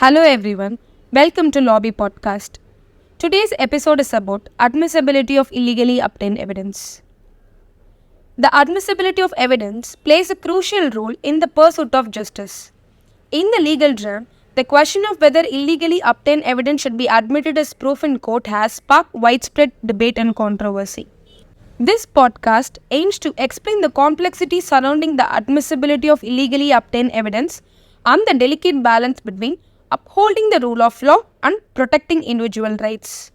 Hello everyone, welcome to LAWBY PODCAST. Today's episode is about admissibility of illegally obtained evidence. The admissibility of evidence plays a crucial role in the pursuit of justice. In the legal realm, the question of whether illegally obtained evidence should be admitted as proof in court has sparked widespread debate and controversy. This podcast aims to explain the complexity surrounding the admissibility of illegally obtained evidence and the delicate balance between upholding the rule of law and protecting individual rights.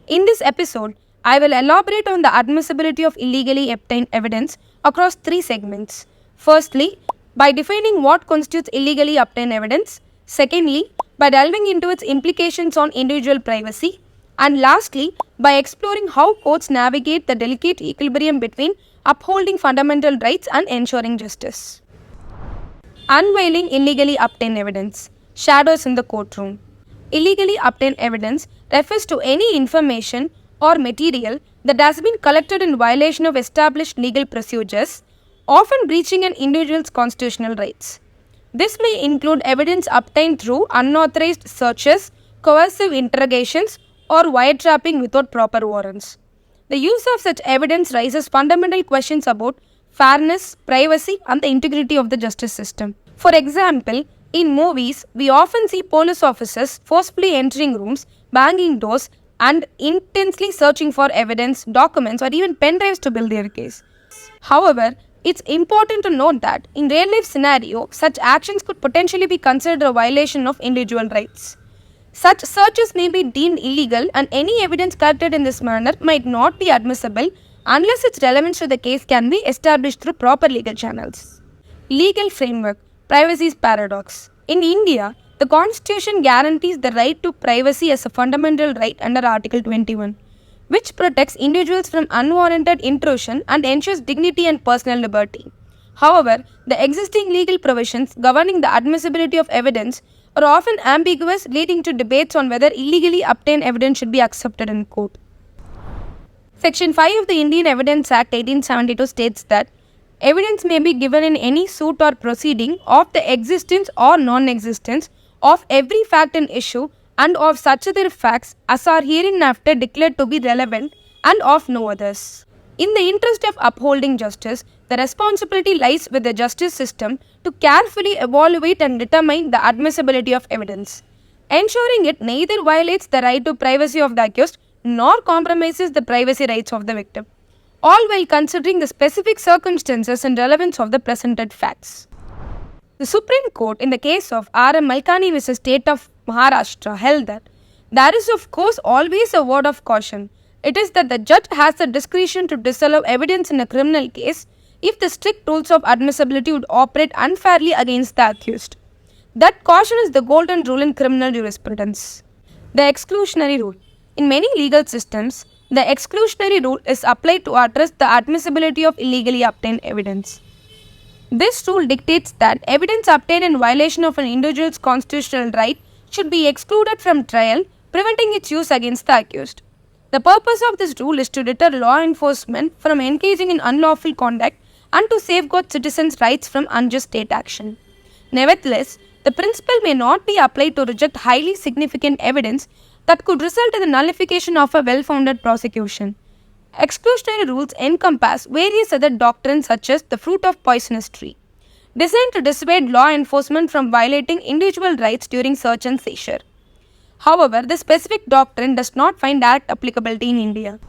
In this episode, I will elaborate on the admissibility of illegally obtained evidence across three segments. Firstly, by defining what constitutes illegally obtained evidence. Secondly, by delving into its implications on individual privacy. And lastly, by exploring how courts navigate the delicate equilibrium between upholding fundamental rights and ensuring justice. Unveiling illegally obtained evidence. Shadows in the courtroom. Illegally obtained evidence refers to any information or material that has been collected in violation of established legal procedures, often breaching an individual's constitutional rights. This may include evidence obtained through unauthorized searches, coercive interrogations, or wiretapping without proper warrants. The use of such evidence raises fundamental questions about fairness, privacy, and the integrity of the justice system. For example, in movies, we often see police officers forcefully entering rooms, banging doors, and intensely searching for evidence, documents, or even pen drives to build their case. However, it's important to note that in real-life scenario, such actions could potentially be considered a violation of individual rights. Such searches may be deemed illegal, and any evidence collected in this manner might not be admissible unless its relevance to the case can be established through proper legal channels. Legal framework. Privacy's paradox. In India, the Constitution guarantees the right to privacy as a fundamental right under Article 21, which protects individuals from unwarranted intrusion and ensures dignity and personal liberty. However, the existing legal provisions governing the admissibility of evidence are often ambiguous, leading to debates on whether illegally obtained evidence should be accepted in court. Section 5 of the Indian Evidence Act 1872 states that evidence may be given in any suit or proceeding of the existence or non-existence of every fact and issue and of such other facts as are hereinafter declared to be relevant and of no others. In the interest of upholding justice, the responsibility lies with the justice system to carefully evaluate and determine the admissibility of evidence, ensuring it neither violates the right to privacy of the accused nor compromises the privacy rights of the victim, all while considering the specific circumstances and relevance of the presented facts. The Supreme Court, in the case of R.M. Malkani v. State of Maharashtra, held that there is of course always a word of caution. It is that the judge has the discretion to disallow evidence in a criminal case if the strict rules of admissibility would operate unfairly against the accused. That caution is the golden rule in criminal jurisprudence. The exclusionary rule. In many legal systems, the exclusionary rule is applied to address the admissibility of illegally obtained evidence. This rule dictates that evidence obtained in violation of an individual's constitutional right should be excluded from trial, preventing its use against the accused. The purpose of this rule is to deter law enforcement from engaging in unlawful conduct and to safeguard citizens' rights from unjust state action. Nevertheless, the principle may not be applied to reject highly significant evidence that could result in the nullification of a well-founded prosecution. Exclusionary rules encompass various other doctrines such as the fruit of poisonous tree, designed to dissuade law enforcement from violating individual rights during search and seizure. However, this specific doctrine does not find direct applicability in India.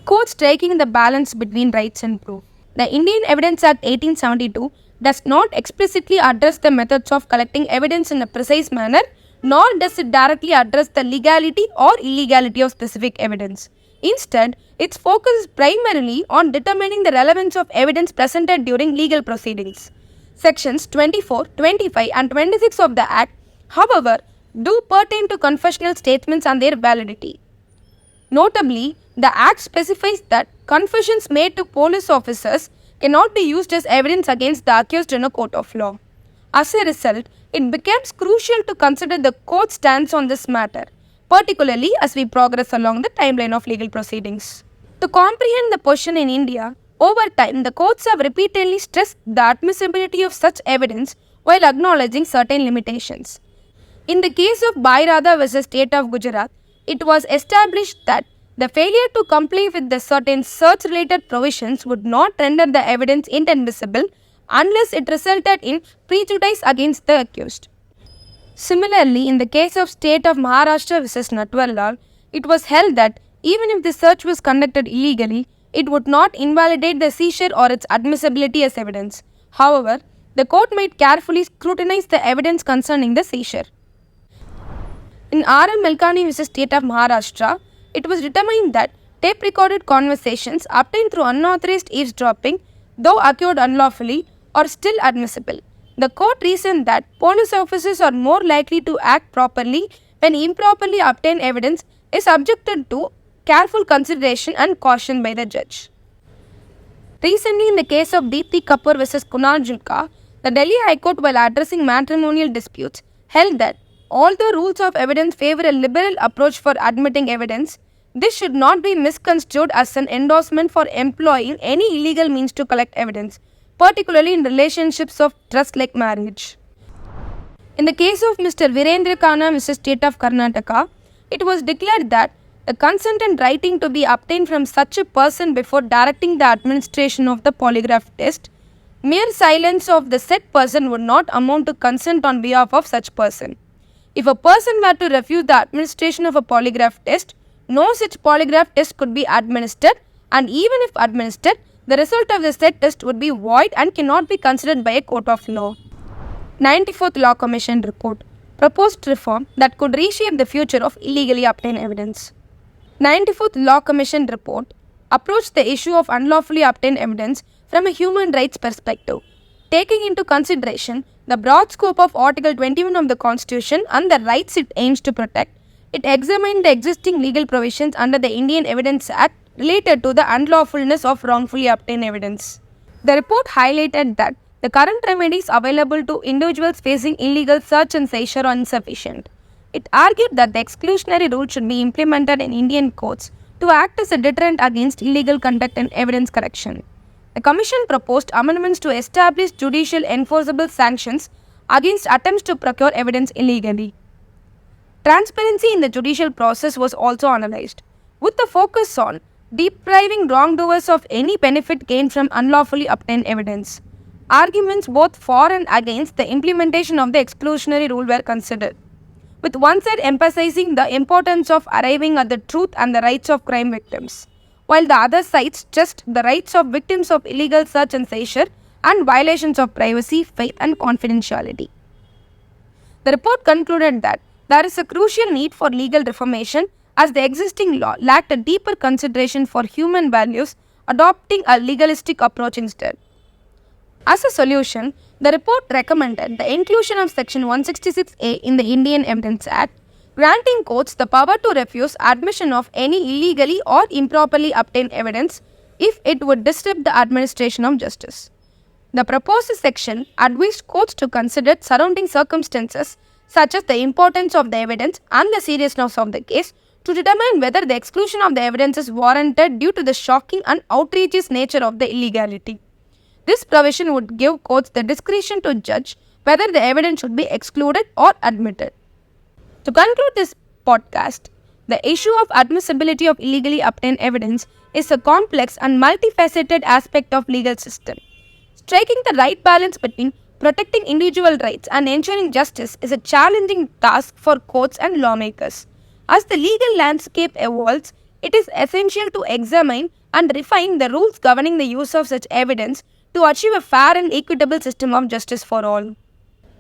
Court striking the balance between rights and proof. The Indian Evidence Act 1872 does not explicitly address the methods of collecting evidence in a precise manner, nor does it directly address the legality or illegality of specific evidence. Instead, its focus is primarily on determining the relevance of evidence presented during legal proceedings. Sections 24, 25 and 26 of the Act, however, do pertain to confessional statements and their validity. Notably, the Act specifies that confessions made to police officers cannot be used as evidence against the accused in a court of law. As a result, it becomes crucial to consider the court's stance on this matter, particularly as we progress along the timeline of legal proceedings. To comprehend the question in India, over time the courts have repeatedly stressed the admissibility of such evidence while acknowledging certain limitations. In the case of Bhairada versus State of Gujarat, it was established that the failure to comply with the certain search-related provisions would not render the evidence inadmissible unless it resulted in prejudice against the accused. Similarly, in the case of State of Maharashtra versus Natwarlal, it was held that even if the search was conducted illegally, it would not invalidate the seizure or its admissibility as evidence. However, the court might carefully scrutinize the evidence concerning the seizure. In R.M. Melkani vs. State of Maharashtra, it was determined that tape-recorded conversations obtained through unauthorized eavesdropping, though occurred unlawfully, are still admissible. The court reasoned that police officers are more likely to act properly when improperly obtained evidence is subjected to careful consideration and caution by the judge. Recently, in the case of Deepthi Kapoor vs. Kunal Julka, the Delhi High Court, while addressing matrimonial disputes, held that although rules of evidence favor a liberal approach for admitting evidence, this should not be misconstrued as an endorsement for employing any illegal means to collect evidence, particularly in relationships of trust like marriage. In the case of Mr. Virendra Khanna vs. State of Karnataka, it was declared that the consent and writing to be obtained from such a person before directing the administration of the polygraph test, mere silence of the said person would not amount to consent on behalf of such person. If a person were to refuse the administration of a polygraph test, no such polygraph test could be administered, and even if administered, the result of the said test would be void and cannot be considered by a court of law. 94th Law Commission Report, proposed reform that could reshape the future of illegally obtained evidence. 94th Law Commission Report approached the issue of unlawfully obtained evidence from a human rights perspective, taking into consideration the broad scope of Article 21 of the Constitution and the rights it aims to protect. It examined the existing legal provisions under the Indian Evidence Act related to the unlawfulness of wrongfully obtained evidence. The report highlighted that the current remedies available to individuals facing illegal search and seizure are insufficient. It argued that the exclusionary rule should be implemented in Indian courts to act as a deterrent against illegal conduct and evidence correction. The Commission proposed amendments to establish judicial enforceable sanctions against attempts to procure evidence illegally. Transparency in the judicial process was also analysed, with the focus on depriving wrongdoers of any benefit gained from unlawfully obtained evidence. Arguments both for and against the implementation of the exclusionary rule were considered, with one side emphasizing the importance of arriving at the truth and the rights of crime victims, while the other side stressed the rights of victims of illegal search and seizure and violations of privacy, faith and confidentiality. The report concluded that there is a crucial need for legal reformation as the existing law lacked a deeper consideration for human values, adopting a legalistic approach instead. As a solution, the report recommended the inclusion of Section 166A in the Indian Evidence Act, granting courts the power to refuse admission of any illegally or improperly obtained evidence if it would disrupt the administration of justice. The proposed section advised courts to consider surrounding circumstances such as the importance of the evidence and the seriousness of the case to determine whether the exclusion of the evidence is warranted due to the shocking and outrageous nature of the illegality. This provision would give courts the discretion to judge whether the evidence should be excluded or admitted. To conclude this podcast, the issue of admissibility of illegally obtained evidence is a complex and multifaceted aspect of legal system. Striking the right balance between protecting individual rights and ensuring justice is a challenging task for courts and lawmakers. As the legal landscape evolves, it is essential to examine and refine the rules governing the use of such evidence to achieve a fair and equitable system of justice for all.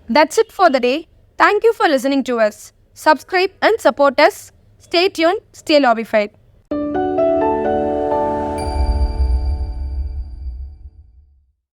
That's it for the day. Thank you for listening to us. Subscribe and support us. Stay tuned, stay lobbyfied.